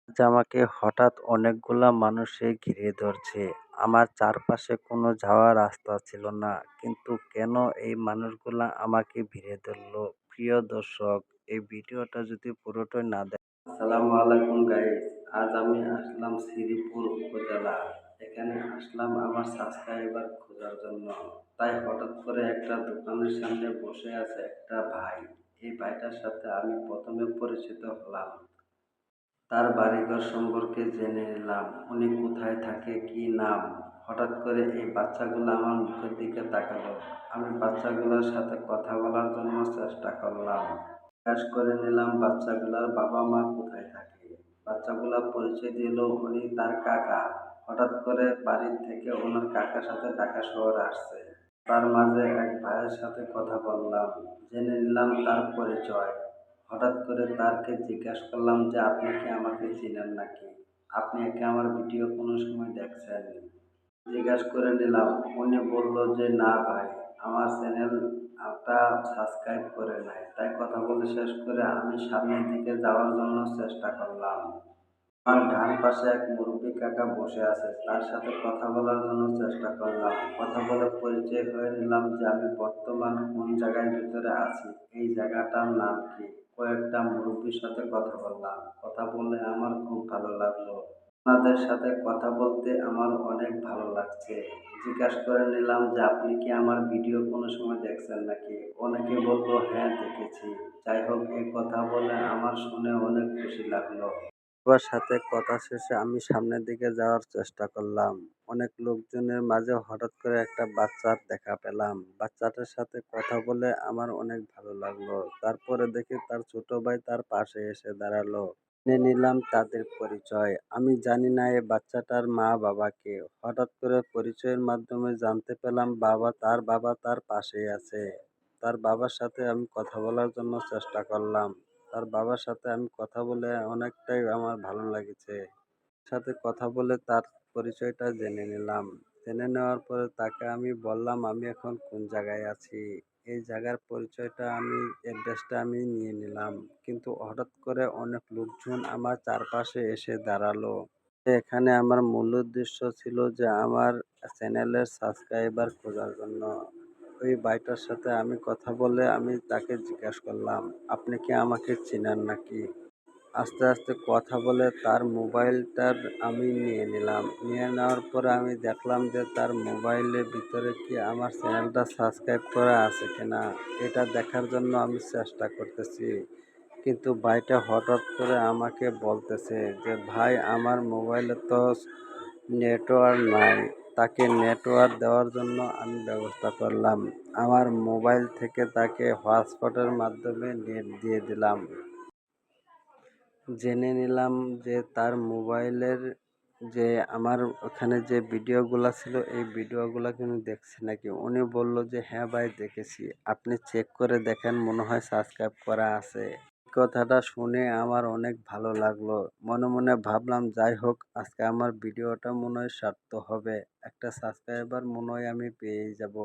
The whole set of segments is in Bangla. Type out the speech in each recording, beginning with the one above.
আজ আমাকে হঠাৎ অনেকগুলা মানুষে ঘিরে ধরছে। আমার চারপাশে কোনো যাওয়ার রাস্তা ছিল না। কিন্তু কেন এই মানুষগুলা আমাকে ঘিরে ধরলো? প্রিয় দর্শক, এই ভিডিওটা যদি পুরোটাই না আসসালামু আলাইকুম গাইস। আজ আমি আসলাম শ্রীপুর উপজেলা। এখানে আসলাম আমার সাবস্ক্রাইবার খোঁজার জন্য। তাই হঠাৎ করে একটা দোকানের সামনে বসে আছে একটা ভাই। এই ভাইটার সাথে আমি প্রথমে পরিচিত হলাম। তার বাড়িঘর সম্পর্কে জেনে নিলাম। উনি কোথায় থাকে, কি নাম। হঠাৎ করে এই বাচ্চাগুলো আমার মুখের দিকে তাকালো। আমি বাচ্চাগুলোর সাথে কথা বলার জন্য চেষ্টা করলাম। জিজ্ঞাসা করে নিলাম বাচ্চাগুলোর বাবা মা কোথায় থাকে। বাচ্চাগুলা পরিচয় দিল উনি তার কাকা। হঠাৎ করে বাড়ির থেকে ওনার কাকার সাথে ঢাকা শহরে আসছে। তার মাঝে এক ভাইয়ের সাথে কথা বললাম, জেনে নিলাম তার পরিচয়। হঠাৎ করে তারকে জিজ্ঞাসা করলাম যে আপনি কি আমাকে চিনেন নাকি, আপনি কি আমার ভিডিও কোনো সময় দেখছেন। জিজ্ঞাসা করে নিলাম। উনি বলল যে না ভাই, আমার চ্যানেলটা সাবস্ক্রাইব করে নাই। তাই কথা বলে শেষ করে আমি সামনের দিকে যাওয়ার জন্য চেষ্টা করলাম। আমার ডান পাশে এক মুরব্বী কাকা বসে আছে, তার সাথে কথা বলার জন্য চেষ্টা করলাম। কথা বলে পরিচয় হয়ে নিলাম যে আমি বর্তমান কোন জায়গার ভিতরে আছি, এই জায়গাটার নাম কি। কয়েকটা মুরব্বীর সাথে কথা বললাম। কথা বলে আমার খুব ভালো লাগলো। আপনাদের সাথে কথা বলতে আমার অনেক ভালো লাগছে। জিজ্ঞাসা করে নিলাম যে আপনি কি আমার ভিডিও কোনো সময় দেখছেন নাকি। অনেকে বললো হ্যাঁ দেখেছি। যাই হোক, এই কথা বলে আমার শুনে অনেক খুশি লাগলো। সবার সাথে কথা শেষে আমি সামনের দিকে যাওয়ার চেষ্টা করলাম। অনেক লোকজনের মাঝে হঠাৎ করে একটা বাচ্চার দেখা পেলাম। বাচ্চাটার সাথে কথা বলে আমার অনেক ভালো লাগলো। তারপরে দেখি তার ছোট ভাই তার পাশে এসে দাঁড়ালো। জেনে নিলাম তাদের পরিচয়। আমি জানি না এই বাচ্চাটার মা বাবাকে। হঠাৎ করে পরিচয়ের মাধ্যমে জানতে পেলাম বাবা তার পাশেই আছে। তার বাবার সাথে আমি কথা বলার জন্য চেষ্টা করলাম। তার বাবার সাথে আমি কথা বলে অনেকটাই আমার ভালো লেগেছে। সাথে কথা বলে তার পরিচয়টা জেনে নিলাম। জেনে নেওয়ার পরে তাকে আমি বললাম আমি এখন কোন জায়গায় আছি। এই জায়গার পরিচয়টা অ্যাড্রেসটা আমি নিয়ে নিলাম। কিন্তু হঠাৎ করে অনেক লোকজন আমার চারপাশে এসে দাঁড়ালো। এখানে আমার মূল উদ্দেশ্য ছিল যে আমার চ্যানেলের সাবস্ক্রাইবার খোঁজার জন্য। ওই ভাইটার সাথে আমি কথা বলে আমি তাকে জিজ্ঞাসা করলাম, আপনি কি আমাকে চেনেন নাকি? আস্তে আস্তে কথা বলে তার মোবাইলটার আমি নিয়ে নিলাম। নিয়ে নেওয়ার পরে আমি দেখলাম যে তার মোবাইলের ভিতরে কি আমার চ্যানেলটা সাবস্ক্রাইব করা আছে কিনা। এটা দেখার জন্য আমি চেষ্টা করতেছি। কিন্তু ভাইটা হঠাৎ করে আমাকে বলতেছে যে ভাই আমার মোবাইলে তো নেটওয়ার্ক নাই। তাকে নেটওয়ার্ক দেওয়ার জন্য আমি ব্যবস্থা করলাম। আমার মোবাইল থেকে তাকে হটস্পটের মাধ্যমে নেট দিয়ে দিলাম। জেনে নিলাম যে তার মোবাইলের যে আমার ওখানে যে ভিডিওগুলা ছিল এই ভিডিওগুলা কিন্তু দেখছি নাকি। উনি বলল যে হ্যাঁ ভাই দেখেছি, আপনি চেক করে দেখেন মনে হয় সাবস্ক্রাইব করা আছে। কথাটা শুনে আমার অনেক ভালো লাগলো। মনে মনে ভাবলাম যাই হোক, আজকে আমার ভিডিওটা মনে হয় সার্থক হবে। একটা সাবস্ক্রাইবার মনে হয় আমি পেয়েই যাব।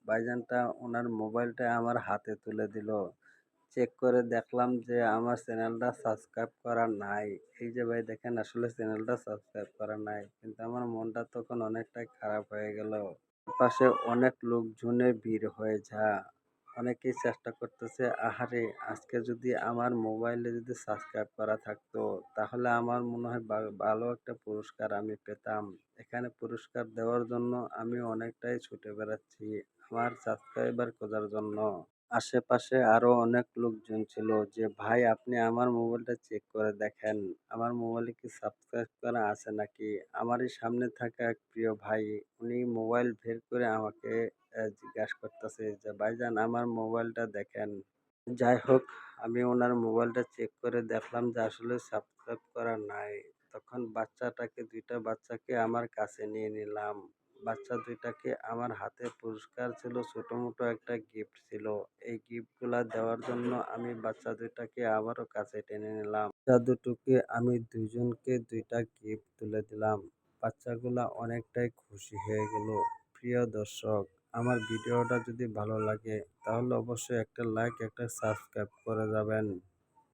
ভাইজানটা ওনার মোবাইলটা আমার হাতে তুলে দিল। চেক করে দেখলাম যে আমার চ্যানেলটা সাবস্ক্রাইব করা নাই। এই যে ভাই দেখেন, আসলে চ্যানেলটা সাবস্ক্রাইব করা নাই। কিন্তু আমার মনটা তখন অনেকটাই খারাপ হয়ে গেল। পাশে অনেক লোকজনের ভিড় হয়ে অনেকেই চেষ্টা করতেছে, আহারে আজকে যদি আমার মোবাইলে যদি সাবস্ক্রাইব করা থাকতো তাহলে আমার মনে হয় ভালো একটা পুরস্কার আমি পেতাম। এখানে পুরস্কার দেওয়ার জন্য আমি অনেকটাই ছুটে বেড়াচ্ছি আমার সাবস্ক্রাইবার খোঁজার জন্য। আশেপাশে আরো অনেক লোকজন ছিল যে ভাই আপনি আমার মোবাইলটা চেক করে দেখেন, আমার মোবাইলে কি সাবস্ক্রাইব করা আছে নাকি। আমারই সামনে থাকা এক প্রিয় ভাই, উনি মোবাইল বের করে আমাকে জিজ্ঞাসা করতেছে যে ভাইজান আমার মোবাইলটা দেখেন। যাই হোক, আমি ওনার মোবাইলটা চেক করে দেখলাম যে আসলে সাবস্ক্রাইব করা নাই। তখন দুইটা বাচ্চাকে আমার কাছে নিয়ে নিলাম। বাচ্চা দুইটাকে আমার হাতে পুরস্কার ছিল, ছোট-মোটো একটা গিফট ছিল। এই গিফটগুলা দেওয়ার জন্য আমি বাচ্চা দুইটাকে আবারও কাছে টেনে নিলাম। বাচ্চা দুটোকে আমি দুইজনকে দুইটা গিফট তুলে দিলাম। বাচ্চাগুলা অনেকটাই খুশি হয়ে গেল। প্রিয় দর্শক, আমার ভিডিওটা যদি ভালো লাগে তাহলে অবশ্যই একটা লাইক, একটা সাবস্ক্রাইব করে যাবেন।